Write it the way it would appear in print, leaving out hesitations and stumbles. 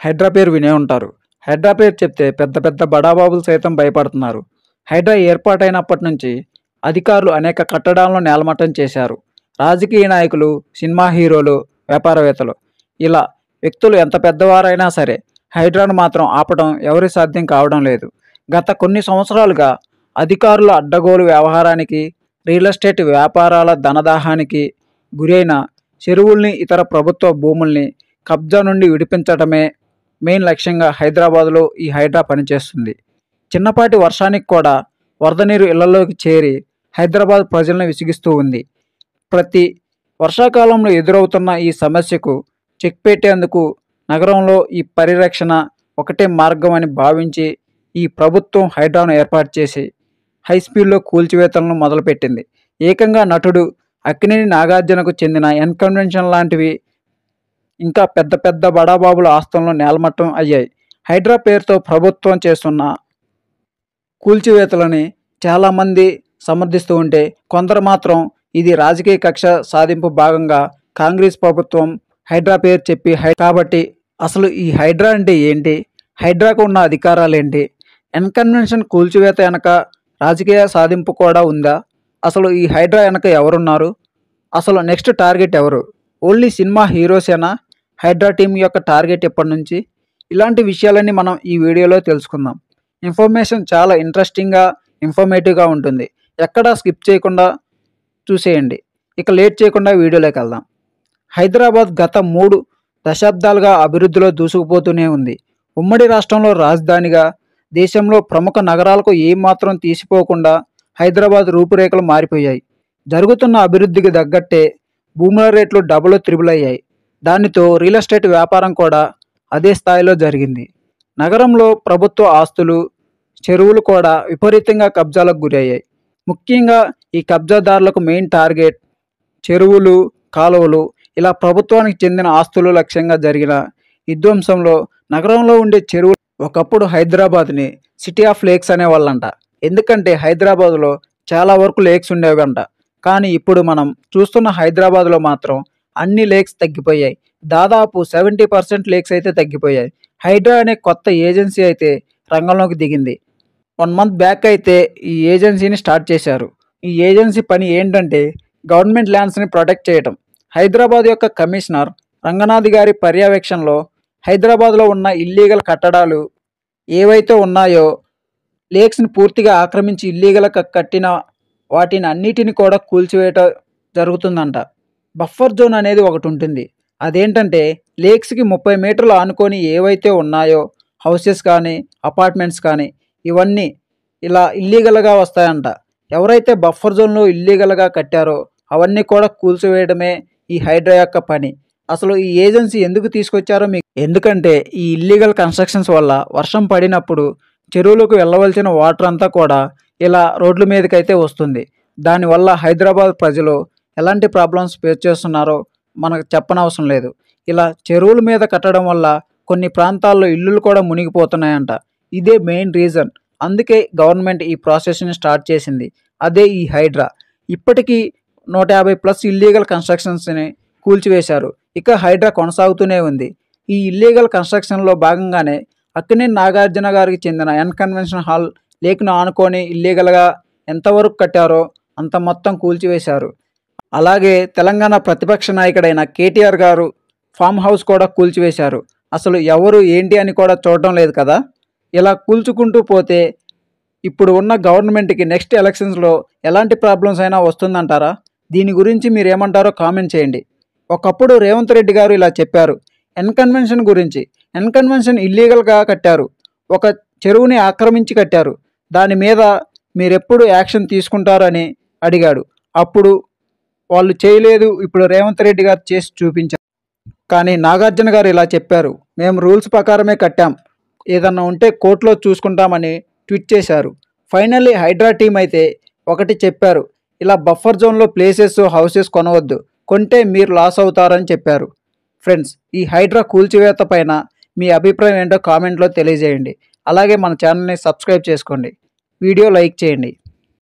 హైడ్రా పేరు వినే ఉంటారు. హైడ్రా పేరు చెప్తే పెద్ద పెద్ద బడాబాబులు సైతం భయపడుతున్నారు. హైడ్రా ఏర్పాటైనప్పటి నుంచి అధికారులు అనేక కట్టడాలను నేలమట్టం చేశారు. రాజకీయ నాయకులు, సినిమా హీరోలు, వ్యాపారవేత్తలు ఇలా వ్యక్తులు ఎంత పెద్దవారైనా సరే హైడ్రాను మాత్రం ఆపడం ఎవరి సాధ్యం కావడం లేదు. గత కొన్ని సంవత్సరాలుగా అధికారుల అడ్డగోలు వ్యవహారానికి, రియల్ ఎస్టేట్ వ్యాపారాల ధనదాహానికి గురైన చెరువుల్ని, ఇతర ప్రభుత్వ భూముల్ని కబ్జా నుండి విడిపించడమే మెయిన్ లక్ష్యంగా హైదరాబాద్లో ఈ హైడ్రా పనిచేస్తుంది. చిన్నపాటి వర్షానికి కూడా వరద నీరు ఇళ్లలోకి చేరి హైదరాబాద్ ప్రజలను విసిగిస్తూ ఉంది. ప్రతి వర్షాకాలంలో ఎదురవుతున్న ఈ సమస్యకు చెక్ పెట్టేందుకు నగరంలో ఈ పరిరక్షణ ఒకటే మార్గం అని భావించి ఈ ప్రభుత్వం హైడ్రాను ఏర్పాటు చేసి హైస్పీడ్లో కూల్చివేతలను మొదలుపెట్టింది. ఏకంగా నటుడు అక్కినేని నాగార్జునకు చెందిన ఎన్కన్వెన్షన్ లాంటివి ఇంకా పెద్ద పెద్ద బడాబాబుల ఆస్తులను నేలమట్టం అయ్యాయి. హైడ్రా పేరుతో ప్రభుత్వం చేస్తున్న కూల్చివేతలని చాలామంది సమర్థిస్తూ ఉంటే, కొందరు మాత్రం ఇది రాజకీయ కక్ష సాధింపు భాగంగా కాంగ్రెస్ ప్రభుత్వం హైడ్రా పేరు చెప్పి కాబట్టి అసలు ఈ హైడ్రా అంటే ఏంటి, హైడ్రాకు ఉన్న అధికారాలు ఏంటి, ఎన్కన్వెన్షన్ కూల్చివేత వెనక రాజకీయ సాధింపు కూడా ఉందా, అసలు ఈ హైడ్రా వెనక ఎవరున్నారు, అసలు నెక్స్ట్ టార్గెట్ ఎవరు, ఓన్లీ సినిమా హీరోసేనా హైడ్రా టీం యొక్క టార్గెట్ ఎప్పటి నుంచి, ఇలాంటి విషయాలన్నీ మనం ఈ వీడియోలో తెలుసుకుందాం. ఇన్ఫర్మేషన్ చాలా ఇంట్రెస్టింగ్గా, ఇన్ఫర్మేటివ్గా ఉంటుంది. ఎక్కడా స్కిప్ చేయకుండా చూసేయండి. ఇక లేట్ చేయకుండా వీడియోలోకి వెళ్దాం. హైదరాబాద్ గత 3 దశాబ్దాలుగా అభివృద్ధిలో దూసుకుపోతూనే ఉంది. ఉమ్మడి రాష్ట్రంలో రాజధానిగా, దేశంలో ప్రముఖ నగరాలకు ఏమాత్రం తీసిపోకుండా హైదరాబాద్ రూపురేఖలు మారిపోయాయి. జరుగుతున్న అభివృద్ధికి తగ్గట్టే భూముల రేట్లు డబుల్ త్రిబుల్ అయ్యాయి. దానితో రియల్ ఎస్టేట్ వ్యాపారం కూడా అదే స్థాయిలో జరిగింది. నగరంలో ప్రభుత్వ ఆస్తులు, చెరువులు కూడా విపరీతంగా కబ్జాలకు గురయ్యాయి. ముఖ్యంగా ఈ కబ్జాదారులకు మెయిన్ టార్గెట్ చెరువులు, కాలువలు. ఇలా ప్రభుత్వానికి చెందిన ఆస్తులు లక్ష్యంగా జరిగిన విధ్వంసంలో నగరంలో ఉండే చెరువులు ఒకప్పుడు హైదరాబాద్ని సిటీ ఆఫ్ లేక్స్ అనేవాళ్ళంట. ఎందుకంటే హైదరాబాద్లో చాలా వరకు లేక్స్ ఉండేవంట. కానీ ఇప్పుడు మనం చూస్తున్న హైదరాబాద్లో మాత్రం అన్ని లేక్స్ తగ్గిపోయాయి. దాదాపు 70% లేక్స్ అయితే తగ్గిపోయాయి. హైడ్రా అనే కొత్త ఏజెన్సీ అయితే రంగంలోకి దిగింది. 1 మంత్ బ్యాక్ అయితే ఈ ఏజెన్సీని స్టార్ట్ చేశారు. ఈ ఏజెన్సీ పని ఏంటంటే గవర్నమెంట్ ల్యాండ్స్ని ప్రొటెక్ట్ చేయటం. హైదరాబాద్ యొక్క కమిషనర్ రంగనాథ్ గారి పర్యవేక్షణలో హైదరాబాద్లో ఉన్న ఇల్లీగల్ కట్టడాలు ఏవైతే ఉన్నాయో, లేక్స్ని పూర్తిగా ఆక్రమించి ఇల్లీగల్గా కట్టిన వాటిని అన్నిటిని కూడా కూల్చివేయటం జరుగుతుందంట. బఫర్ జోన్ అనేది ఒకటి ఉంటుంది. అదేంటంటే లేక్స్కి 30 మీటర్లు ఆనుకొని ఏవైతే ఉన్నాయో హౌసెస్ కానీ, అపార్ట్మెంట్స్ కానీ, ఇవన్నీ ఇలా ఇల్లీగల్గా వస్తాయంట. ఎవరైతే బఫర్ జోన్లో ఇల్లీగల్గా కట్టారో అవన్నీ కూడా కూల్చివేయడమే ఈ హైడ్రా యొక్క పని. అసలు ఈ ఏజెన్సీ ఎందుకు తీసుకొచ్చారో మీకు, ఎందుకంటే ఈ ఇల్లీగల్ కన్స్ట్రక్షన్స్ వల్ల వర్షం పడినప్పుడు చెరువులకు వెళ్ళవలసిన వాటర్ అంతా కూడా ఇలా రోడ్ల మీదకైతే వస్తుంది. దానివల్ల హైదరాబాద్ ప్రజలు ఎలాంటి ప్రాబ్లమ్స్ ఫేస్ చేస్తున్నారో మనకు చెప్పనవసరం లేదు. ఇలా చెరువుల మీద కట్టడం వల్ల కొన్ని ప్రాంతాల్లో ఇల్లులు కూడా మునిగిపోతున్నాయంట. ఇదే మెయిన్ రీజన్. అందుకే గవర్నమెంట్ ఈ ప్రాసెస్ని స్టార్ట్ చేసింది. అదే ఈ హైడ్రా. ఇప్పటికీ 150+ ఇల్లీగల్ కన్స్ట్రక్షన్స్ని కూల్చివేశారు. ఇక హైడ్రా కొనసాగుతూనే ఉంది. ఈ ఇల్లీగల్ కన్స్ట్రక్షన్లో భాగంగానే అక్కినేని నాగార్జున గారికి చెందిన ఎన్కన్వెన్షన్ హాల్ లేక్ను ఆనుకొని ఇల్లీగల్గా ఎంతవరకు కట్టారో అంత మొత్తం కూల్చివేశారు. అలాగే తెలంగాణ ప్రతిపక్ష నాయకుడైన కేటీఆర్ గారు ఫామ్ హౌస్ కూడా కూల్చివేశారు. అసలు ఎవరు ఏంటి అని కూడా చూడటం లేదు కదా. ఇలా కూల్చుకుంటూ పోతే ఇప్పుడు ఉన్న గవర్నమెంట్కి నెక్స్ట్ ఎలక్షన్స్లో ఎలాంటి ప్రాబ్లమ్స్ అయినా వస్తుందంటారా? దీని గురించి మీరు ఏమంటారో కామెంట్ చేయండి. ఒకప్పుడు రేవంత్ రెడ్డి గారు ఇలా చెప్పారు ఎన్కన్వెన్షన్ గురించి. ఎన్కన్వెన్షన్ ఇల్లీగల్గా కట్టారు, ఒక చెరువుని ఆక్రమించి కట్టారు, దాని మీద మీరెప్పుడు యాక్షన్ తీసుకుంటారని అడిగాడు. అప్పుడు వాళ్ళు చేయలేదు. ఇప్పుడు రేవంత్ రెడ్డి గారు చేసి చూపించారు. కానీ నాగార్జున గారు ఇలా చెప్పారు, మేము రూల్స్ ప్రకారమే కట్టాం, ఏదన్నా ఉంటే కోర్టులో చూసుకుంటామని ట్వీట్ చేశారు. ఫైనల్లీ హైడ్రా టీం అయితే ఒకటి చెప్పారు, ఇలా బఫర్ జోన్లో ప్లేసెస్, హౌసెస్ కొనవద్దు, కొంటే మీరు లాస్ అవుతారని చెప్పారు. ఫ్రెండ్స్, ఈ హైడ్రా కూల్చివేత పైన మీ అభిప్రాయం ఏంటో కామెంట్లో తెలియజేయండి. అలాగే మన ఛానల్ని సబ్స్క్రైబ్ చేసుకోండి, వీడియో లైక్ చేయండి.